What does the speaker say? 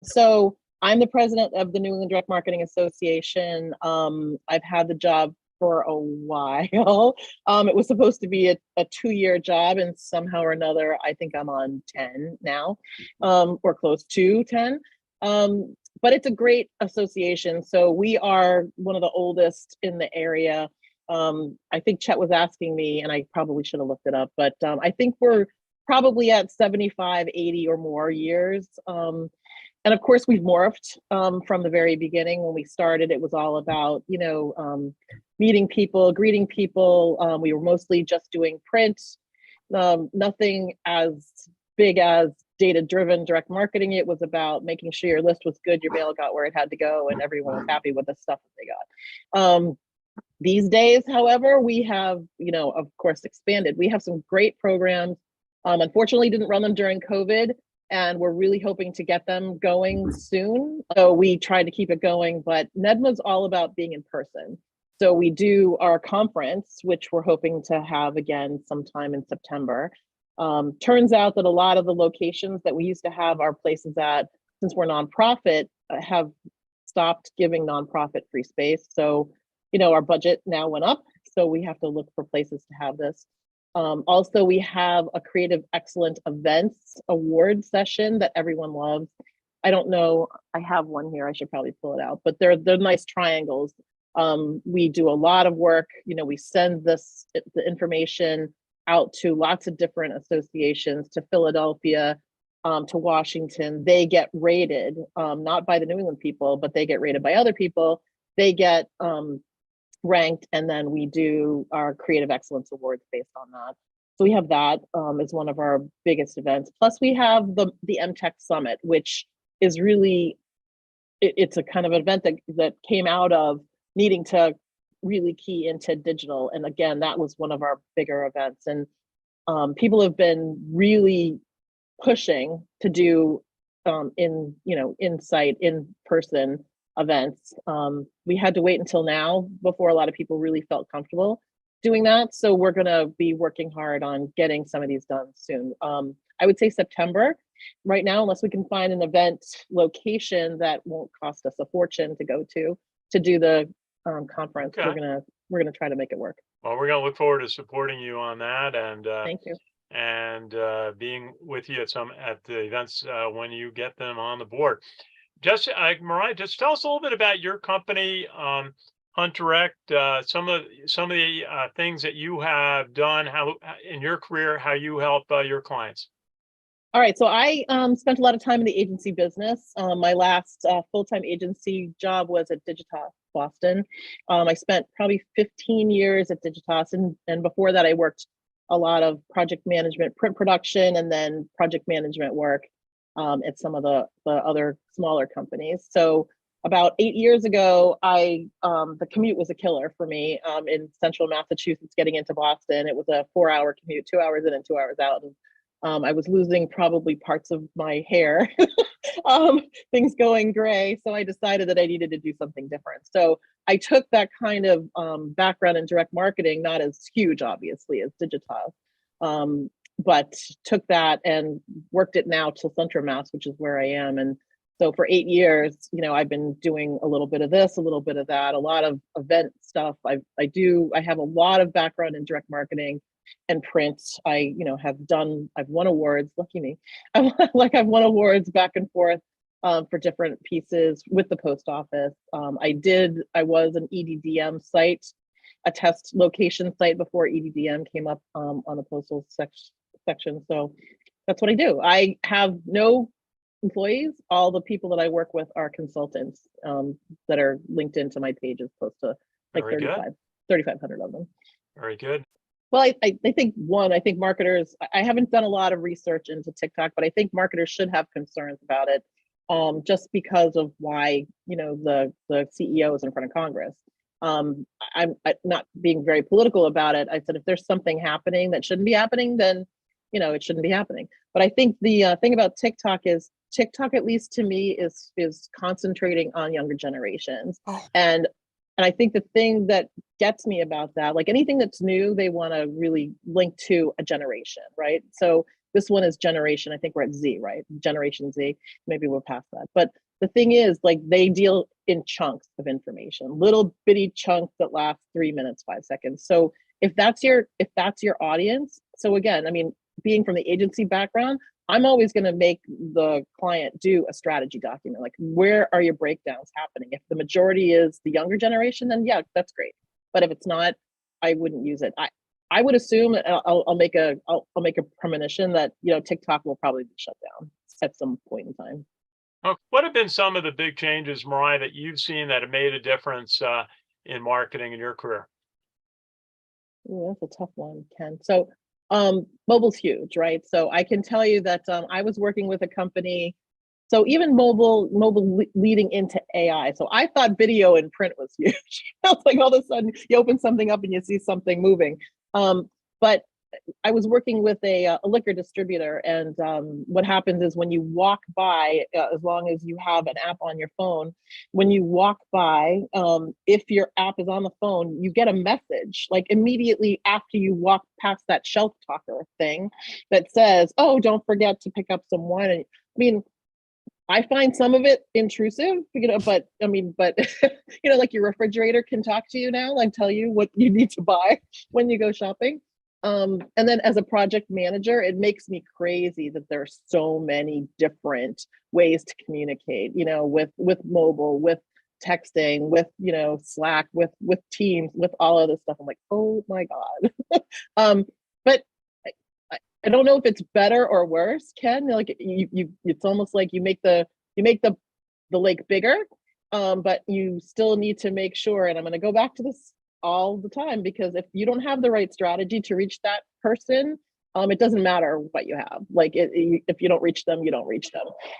So I'm the president of the New England Direct Marketing Association. I've had the job for a while. It was supposed to be a 2-year job, and somehow or another, I think I'm on 10 now, or close to 10. But it's a great association. So we are one of the oldest in the area. I think Chet was asking me, and I probably should have looked it up, but I think we're probably at 75, 80 or more years. And of course, we've morphed from the very beginning. When we started, it was all about, meeting people, greeting people. We were mostly just doing print, nothing as big as data-driven direct marketing. It was about making sure your list was good, your mail got where it had to go, and everyone was happy with the stuff that they got. These days, however, we have, of course, expanded. We have some great programs. Unfortunately, didn't run them during COVID, and we're really hoping to get them going soon. So we tried to keep it going, but NEDMA is all about being in person. So we do our conference, which we're hoping to have again sometime in September. Turns out that a lot of the locations that we used to have our places at, since we're nonprofit, have stopped giving nonprofit free space. So, our budget now went up, so we have to look for places to have this. Also, we have a Creative Excellent Events award session that everyone loves. I don't know, I have one here, I should probably pull it out, but they're nice triangles. We do a lot of work, we send the information out to lots of different associations, to Philadelphia, to Washington. They get rated, not by the New England people, but they get rated by other people. They get ranked, and then we do our Creative Excellence Awards based on that. So we have that as one of our biggest events. Plus we have the MTech Summit, which is really, it's a kind of event that came out of needing to really key into digital. And again, that was one of our bigger events. And people have been really pushing to do in-site, in-person events. We had to wait until now before a lot of people really felt comfortable doing that. So we're going to be working hard on getting some of these done soon. I would say September right now, unless we can find an event location that won't cost us a fortune to go to do the conference. Okay. We're gonna try to make it work. Well, we're gonna look forward to supporting you on that, and thank you. And being with you at the events when you get them on the board. Just Mariah, just tell us a little bit about your company, Hunt Direct, some of the things that you have done, how in your career, how you help your clients. All right, so I spent a lot of time in the agency business. My last full-time agency job was at Digitas Boston. I spent probably 15 years at Digitas, and before that I worked a lot of project management, print production, and then project management work at some of the other smaller companies. So about 8 years ago, the commute was a killer for me in central Massachusetts getting into Boston. It was a 4-hour commute, 2 hours in and 2 hours out. And I was losing probably parts of my hair, things going gray. So I decided that I needed to do something different. So I took that kind of background in direct marketing, not as huge, obviously, as Digitas, but took that and worked it now to Central Mass, which is where I am. And so for 8 years, I've been doing a little bit of this, a little bit of that, a lot of event stuff. I have a lot of background in direct marketing and print. I've won awards, lucky me. I've won awards back and forth for different pieces with the post office. I was an EDDM site, a test location site before EDDM came up on the postal section. So that's what I do. I have no employees. All the people that I work with are consultants that are linked into my pages, close to like 3,500 of them. Very good. Well, I think marketers, I haven't done a lot of research into TikTok, but I think marketers should have concerns about it just because of why, the CEO is in front of Congress. I'm not being very political about it. I said, if there's something happening that shouldn't be happening, then, it shouldn't be happening. But I think the thing about TikTok is TikTok, at least to me, is concentrating on younger generations. Oh. And I think the thing that gets me about that, like anything that's new, they want to really link to a generation, right? So This one is generation. I think we're at Z, right? Generation Z. Maybe we're past that. But the thing is, like, they deal in chunks of information, little bitty chunks that last 3 minutes, 5 seconds. So if that's your audience, so again, I mean, being from the agency background, I'm always going to make the client do a strategy document. Like, where are your breakdowns happening? If the majority is the younger generation, then yeah, that's great. But if it's not, I wouldn't use it. I would assume I'll make a premonition that, you know, TikTok will probably be shut down at some point in time. What have been some of the big changes, Mariah, that you've seen that have made a difference in marketing in your career? Ooh, that's a tough one, Ken. So mobile's huge, right? So I can tell you that I was working with a company. So even mobile leading into AI. So I thought video and print was huge. It's like all of a sudden you open something up and you see something moving. But I was working with a liquor distributor, and what happens is when you walk by, as long as you have an app on your phone, when you walk by, if your app is on the phone, you get a message like immediately after you walk past that shelf talker thing that says, "Oh, don't forget to pick up some wine." I mean, I find some of it intrusive, you know, but I mean, but you know, like your refrigerator can talk to you now, like tell you what you need to buy when you go shopping. And then as a project manager, it makes me crazy that there's so many different ways to communicate, you know, with mobile, with texting, with, you know, Slack, with Teams, with all of this stuff. I'm like, oh my God. But I don't know if it's better or worse, Ken. Like it's almost like you make the lake bigger, but you still need to make sure. And I'm going to go back to this all the time, because if you don't have the right strategy to reach that person, it doesn't matter what you have. Like if you don't reach them, you don't reach them.